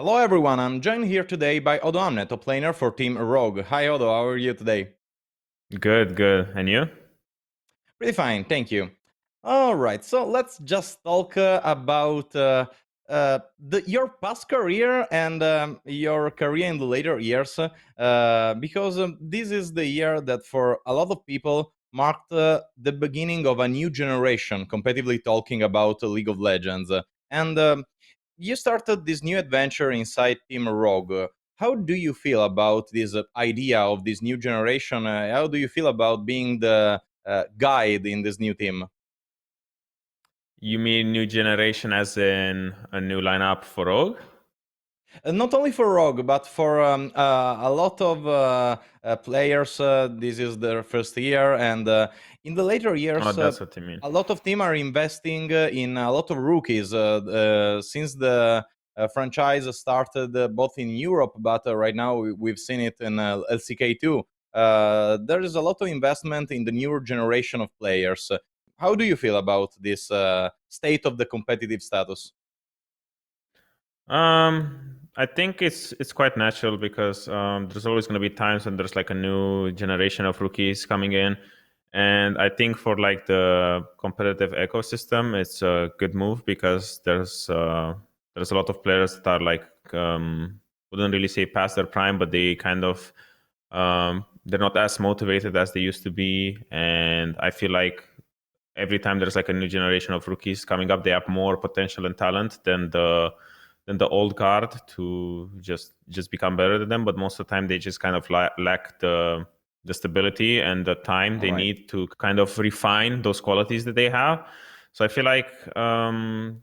Hello everyone, I'm joined here today by Odoamne, top laner for Team Rogue. Hi Odo, how are you today? Good, good. And you? Pretty fine, thank you. Alright, so let's just talk about your past career and your career in the later years, because this is the year that for a lot of people marked the beginning of a new generation, competitively talking about League of Legends. And You started this new adventure inside Team Rogue. How do you feel about this idea of this new generation? How do you feel about being the guide in this new team? You mean new generation as in a new lineup for Rogue? Not only for Rogue, but for a lot of players. This is their first year, and in the later Oh, years, that's what you mean. a lot of team are investing in a lot of rookies since the franchise started both in Europe, but right now we've seen it in LCK too. There is a lot of investment in the newer generation of players. How do you feel about this state of the competitive status? I think it's quite natural because there's always going to be times when there's like a new generation of rookies coming in, and I think for like the competitive ecosystem, it's a good move because there's a lot of players that are like wouldn't really say past their prime, but they kind of they're not as motivated as they used to be, and I feel like every time there's like a new generation of rookies coming up, they have more potential and talent than the old guard to just become better than them. But most of the time, they just kind of lack the stability and the time All they right. need to kind of refine those qualities that they have. So I feel like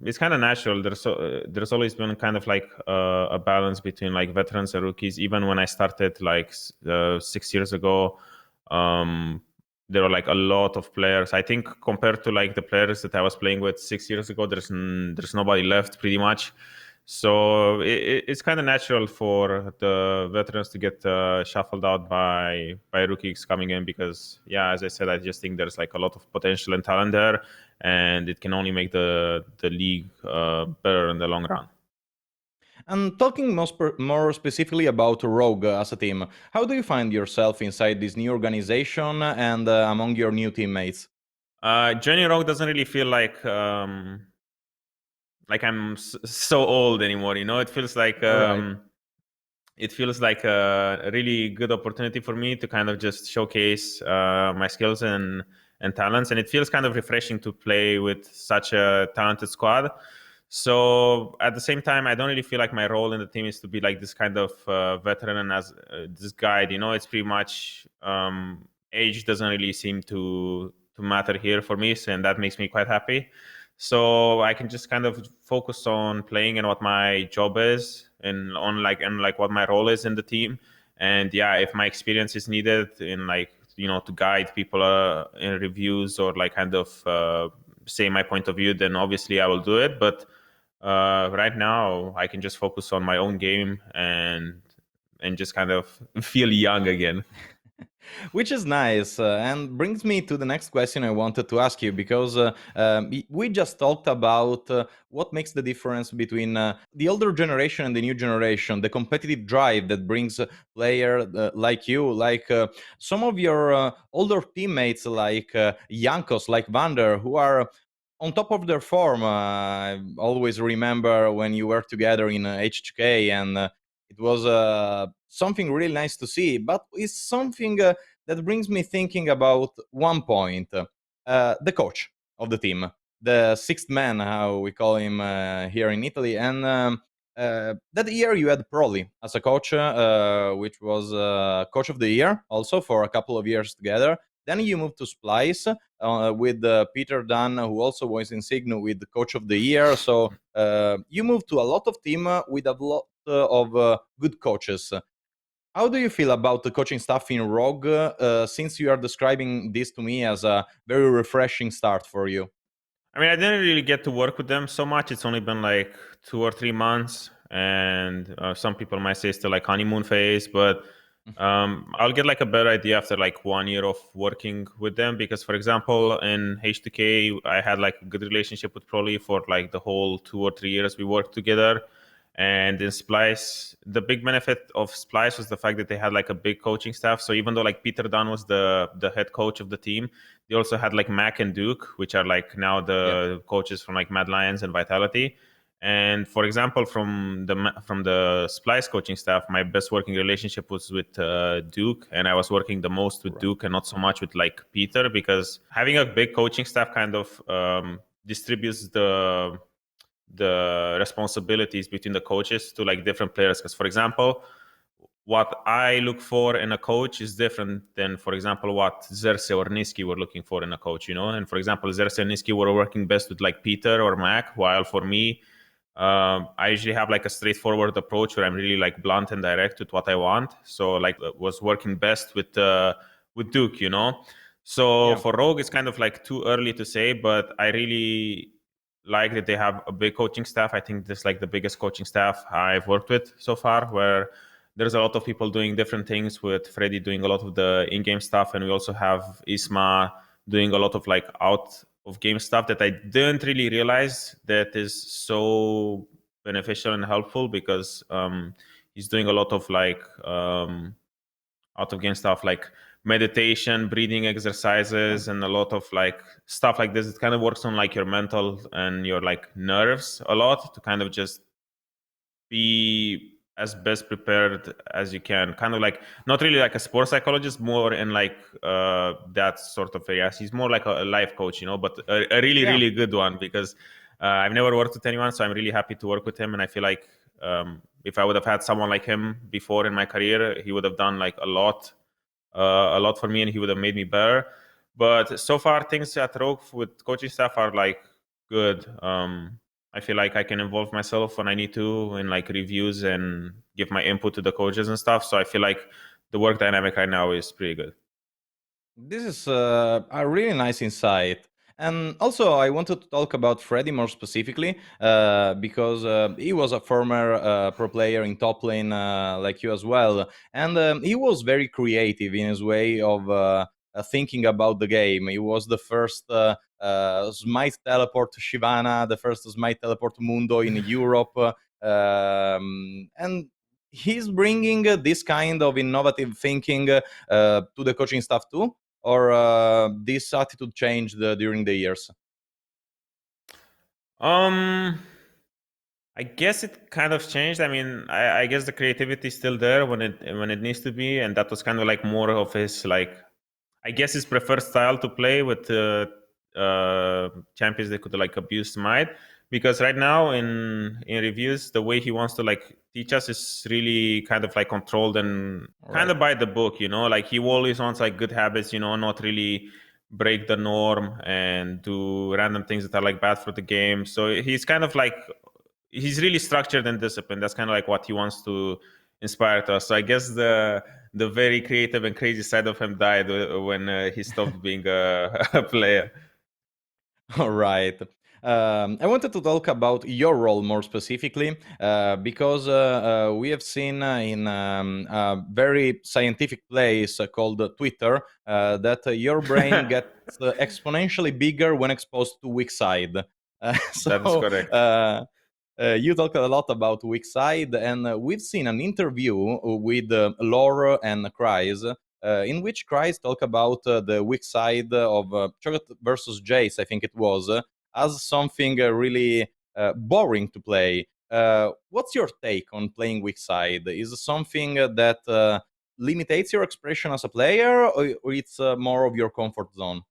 it's kind of natural. There's always been kind of like a balance between like veterans and rookies. Even when I started like 6 years ago, um, there were like a lot of players. I think compared to like the players that I was playing with 6 years ago, there's nobody left pretty much. So it's kind of natural for the veterans to get shuffled out by rookies coming in because, yeah, as I said, I just think there's like a lot of potential and talent there, and it can only make the league better in the long run. And talking more specifically about Rogue as a team, how do you find yourself inside this new organization and among your new teammates? Joining Rogue doesn't really feel like I'm so old anymore. You know, All right. it feels like a really good opportunity for me to kind of just showcase my skills and talents, and it feels kind of refreshing to play with such a talented squad. So at the same time, I don't really feel like my role in the team is to be like this kind of veteran and as this guide. You know, it's pretty much age doesn't really seem to matter here for me, so, and that makes me quite happy. So I can just kind of focus on playing and what my job is and like what my role is in the team. And yeah, if my experience is needed in like to guide people in reviews or like kind of say my point of view, then obviously I will do it. But right now I can just focus on my own game and just kind of feel young again. Which is nice, and brings me to the next question I wanted to ask you because we just talked about what makes the difference between the older generation and the new generation, the competitive drive that brings a player like you, like some of your older teammates like Jankos, like Vander, who are on top of their form. I always remember when you were together in HK, and it was something really nice to see. But it's something that brings me thinking about one point: the coach of the team, the sixth man, how we call him here in Italy, and. That year you had Proli as a coach, which was coach of the year also for a couple of years together. Then you moved to Splice, with Peter Dunn, who also was in Signo with the Coach of the Year. So you moved to a lot of team with a lot of good coaches. How do you feel about the coaching staff in Rogue, since you are describing this to me as a very refreshing start for you? I mean, I didn't really get to work with them so much. It's only been like 2 or 3 months, and some people might say still like honeymoon phase. But I'll get like a better idea after like 1 year of working with them. Because, for example, in H2K, I had like a good relationship with Proli for like the whole 2 or 3 years we worked together, And in Splice, the big benefit of Splice was the fact that they had like a big coaching staff. So even though like Peter Dunn was the head coach of the team, they also had like Mac and Duke, which are like now Yeah. the coaches from like Mad Lions and Vitality. And for example, from the Splice coaching staff, my best working relationship was with Duke, and I was working the most with Right. Duke and not so much with like Peter, because having a big coaching staff kind of distributes the responsibilities between the coaches to like different players. Because for example, what I look for in a coach is different than, for example, what Xerxes or Niski were looking for in a coach, you know. And for example, Xerxes and Niski were working best with like Peter or Mac, while for me, I usually have like a straightforward approach where I'm really like blunt and direct with what I want. So like was working best with Duke, you know. So Yeah. for Rogue, it's kind of like too early to say, but I really like that they have a big coaching staff. I think this is like the biggest coaching staff I've worked with so far, where there's a lot of people doing different things, with Freddie doing a lot of the in-game stuff, and we also have Isma doing a lot of like out of game stuff that I didn't really realize that is so beneficial and helpful, because he's doing a lot of like out of game stuff like meditation, breathing Yeah. exercises, and a lot of like stuff like this. It kind of works on like your mental and your like nerves a lot, to kind of just be as best prepared as you can. Kind of like not really like a sports psychologist, more in like that sort of area. He's more like a life coach, you know, but a really Yeah. really good one, because I've never worked with anyone, so I'm really happy to work with him. And I feel like if I would have had someone like him before in my career, he would have done like a lot for me, and he would have made me better. But so far, things at Rogue with coaching staff are like good. I feel like I can involve myself when I need to in like reviews and give my input to the coaches and stuff. So I feel like the work dynamic right now is pretty good. This is a really nice insight. And also, I wanted to talk about Freddie more specifically because he was a former pro player in top lane like you as well. And he was very creative in his way of thinking about the game. He was the first Smite teleport to Shyvana, the first Smite teleport to Mundo in Europe. And he's bringing this kind of innovative thinking to the coaching staff too, or this attitude changed during the years? Um, I guess it kind of changed. I mean, I guess the creativity is still there when it needs to be, and that was kind of like more of his like, I guess his preferred style to play with champions that could like abuse Smite. Because right now in reviews, the way he wants to like teach us is really kind of like controlled and All kind right. of by the book, you know. Like he always wants like good habits, you know, not really break the norm and do random things that are like bad for the game. So he's kind of like, he's really structured and disciplined. That's kind of like what he wants to inspire to us. So I guess the very creative and crazy side of him died when he stopped being a player. All right. I wanted to talk about your role more specifically because we have seen in a very scientific place called Twitter that your brain gets exponentially bigger when exposed to weak side. That is So correct. uh, you talked a lot about weak side, and we've seen an interview with Laura and Kreis, in which Kreis talked about the weak side of Chocolate versus Jace, I think it was, as something really boring to play. What's your take on playing weak side? Is it something that limitates your expression as a player, or it's more of your comfort zone?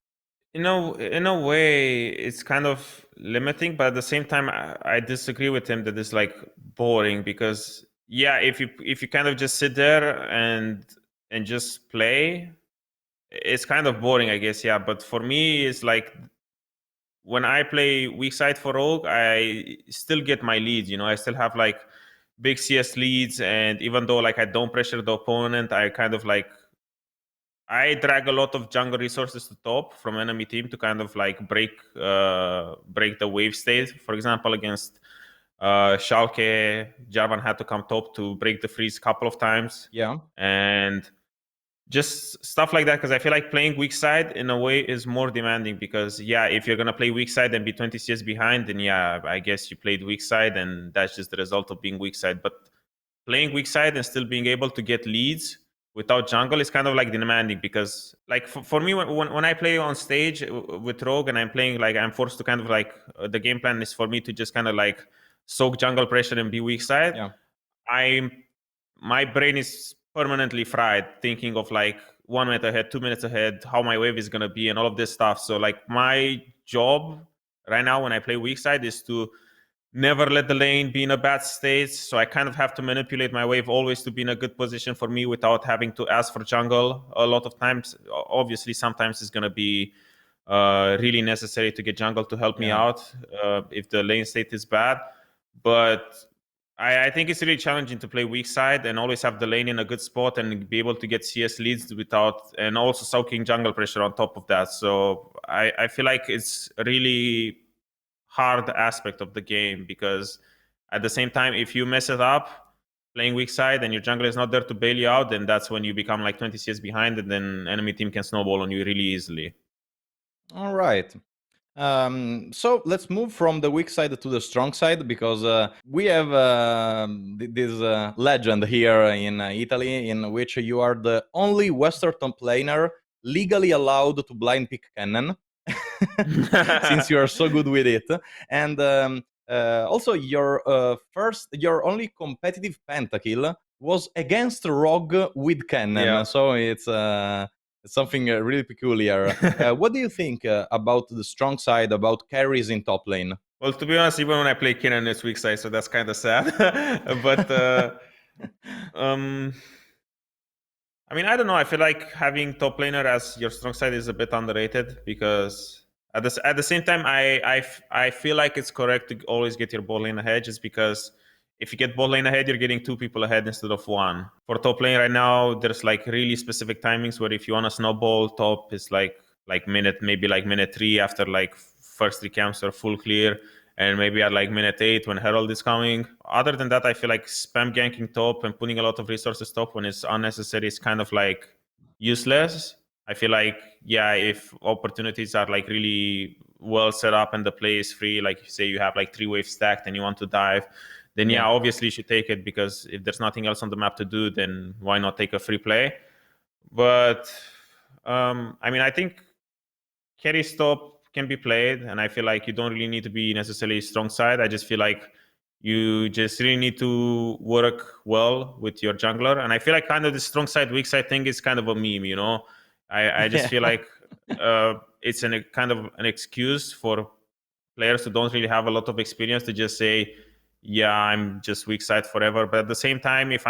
You know, in a way, it's kind of limiting, but at the same time, I disagree with him that it's like boring, because yeah, if you kind of just sit there and just play, it's kind of boring, I guess. Yeah, but for me, it's like when I play weak side for Rogue, I still get my leads. You know, I still have like big CS leads, and even though like I don't pressure the opponent, I kind of like I drag a lot of jungle resources to top from enemy team to kind of like break the wave state. For example, against Schalke, Jarvan had to come top to break the freeze a couple of times, Yeah. and just stuff like that, because I feel like playing weak side in a way is more demanding, because yeah, if you're gonna play weak side and be 20 CS behind, then yeah, I guess you played weak side and that's just the result of being weak side. But playing weak side and still being able to get leads without jungle is kind of like demanding, because like for me, when I play on stage with Rogue and I'm playing, like I'm forced to kind of like the game plan is for me to just kind of like soak jungle pressure and be weak side. Yeah. I'm my brain is permanently fried thinking of like 1 minute ahead, 2 minutes ahead, how my wave is gonna be and all of this stuff. So like my job right now when I play weak side is to never let the lane be in a bad state. So I kind of have to manipulate my wave always to be in a good position for me without having to ask for jungle a lot of times. Obviously, sometimes it's gonna be really necessary to get jungle to help me Yeah. out if the lane state is bad. But I think it's really challenging to play weak side and always have the lane in a good spot and be able to get CS leads without, and also soaking jungle pressure on top of that. So I feel like it's really hard aspect of the game, because at the same time, if you mess it up playing weak side and your jungler is not there to bail you out, then that's when you become like 20 CS behind, and then enemy team can snowball on you really easily. All right. So let's move from the weak side to the strong side, because we have this legend here in Italy, in which you are the only Western top laner legally allowed to blind pick cannon, since you are so good with it. And also, your only competitive pentakill was against Rogue with cannon. Yeah. So it's something really peculiar. What do you think about the strong side, about carries in top lane? Well, to be honest, even when I play Kennen, it's weak side, so that's kind of sad. But um, I mean, I don't know. I feel like having top laner as your strong side is a bit underrated, because at the same time, I feel like it's correct to always get your bot lane ahead, just because if you get bot lane ahead, you're getting 2 people ahead instead of 1. For top lane right now, there's like really specific timings where if you want to snowball top, it's like maybe like minute 3 after like first 3 camps are full clear, and maybe at like minute 8 when Herald is coming. Other than that, I feel like spam ganking top and putting a lot of resources top when it's unnecessary is kind of like useless. I feel like, yeah, if opportunities are like really well set up and the play is free, like say you have like 3 waves stacked and you want to dive, then yeah, Yeah. obviously you should take it, because if there's nothing else on the map to do, then why not take a free play? But I mean, I think carry stop can be played, and I feel like you don't really need to be necessarily strong side. I just feel like you just really need to work well with your jungler, and I feel like kind of the strong side weak side thing is kind of a meme, you know. I just Yeah. feel like it's a kind of an excuse for players who don't really have a lot of experience to just say, yeah, I'm just weak side forever. But at the same time, if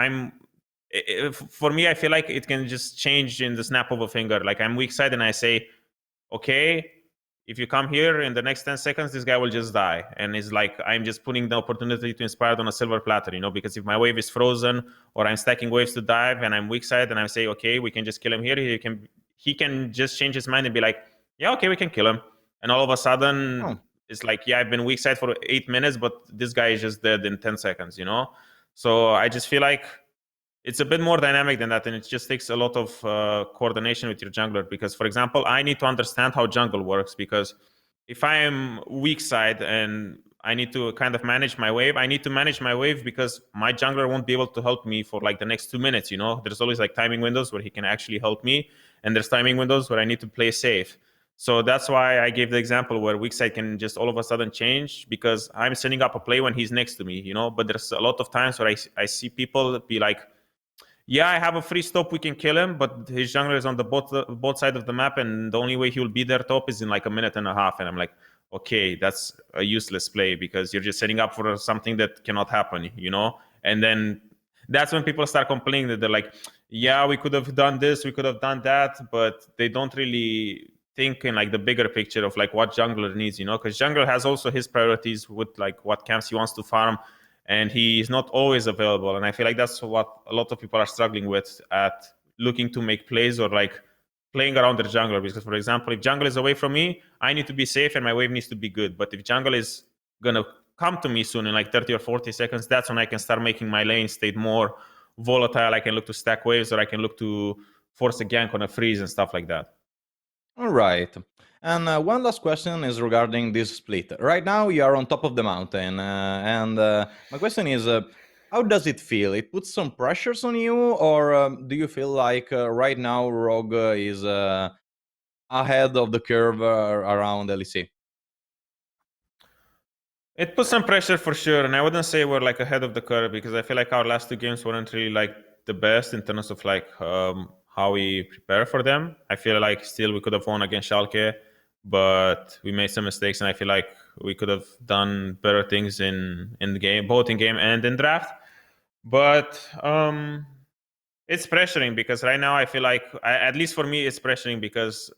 for me, I feel like it can just change in the snap of a finger. Like I'm weak side and I say, okay, if you come here in the next 10 seconds, this guy will just die. And it's like, I'm just putting the opportunity to inspire on a silver platter, you know, because if my wave is frozen or I'm stacking waves to dive and I'm weak side and I say, okay, we can just kill him here, he can just change his mind and be like, yeah, okay, we can kill him. And all of a Oh, sudden, it's like, yeah, I've been weak side for 8 minutes, but this guy is just dead in 10 seconds, you know? So I just feel like it's a bit more dynamic than that, and it just takes a lot of coordination with your jungler. Because, for example, I need to understand how jungle works, because if I am weak side and I need to kind of manage my wave, I need to manage my wave because my jungler won't be able to help me for like the next 2 minutes. You know, there's always like timing windows where he can actually help me, and there's timing windows where I need to play safe. So that's why I gave the example where weak side can just all of a sudden change, because I'm setting up a play when he's next to me, you know. But there's a lot of times where I see people be like, yeah, I have a free stop, we can kill him, but his jungler is on the both side of the map, and the only way he will be there top is in like a minute and a half. And I'm like, okay, that's a useless play, because you're just setting up for something that cannot happen, you know? And then that's when people start complaining that they're like, yeah, we could have done this, we could have done that, but they don't really think in like the bigger picture of like what jungler needs, you know? Because jungler has also his priorities with like what camps he wants to farm, and he is not always available. And I feel like that's what a lot of people are struggling with at looking to make plays or like playing around their jungler. Because, for example, if jungle is away from me, I need to be safe and my wave needs to be good. But if jungle is gonna come to me soon in like 30 or 40 seconds, that's when I can start making my lane state more volatile. I can look to stack waves, or I can look to force a gank on a freeze and stuff like that. All right. And one last question is regarding this split. Right now, you are on top of the mountain, and my question is, how does it feel? It puts some pressures on you, or do you feel like right now Rogue is ahead of the curve around LEC? It puts some pressure for sure, and I wouldn't say we're like ahead of the curve because I feel like our last two games weren't really like the best in terms of like how we prepare for them. I feel like still we could have won against Schalke, but we made some mistakes, and I feel like we could have done better things in the game, both in game and in draft. But it's pressuring because right now I feel like, at least for me, it's pressuring because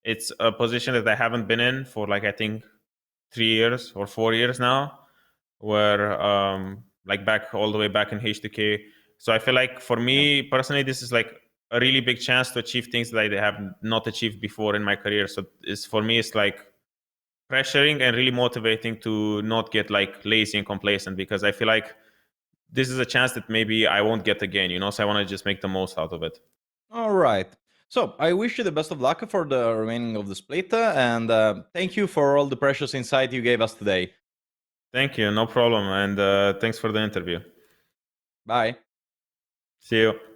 it's a position that I haven't been in for like I think 3 years or 4 years now, where like back all the way back in H2K. So I feel like for me personally, this is like a really big chance to achieve things that I have not achieved before in my career. So it's for me, it's like pressuring and really motivating to not get like lazy and complacent, because I feel like this is a chance that maybe I won't get again, you know. So I want to just make the most out of it. All right. So I wish you the best of luck for the remaining of the split, and thank you for all the precious insight you gave us today. Thank you, no problem, and thanks for the interview. Bye. See you.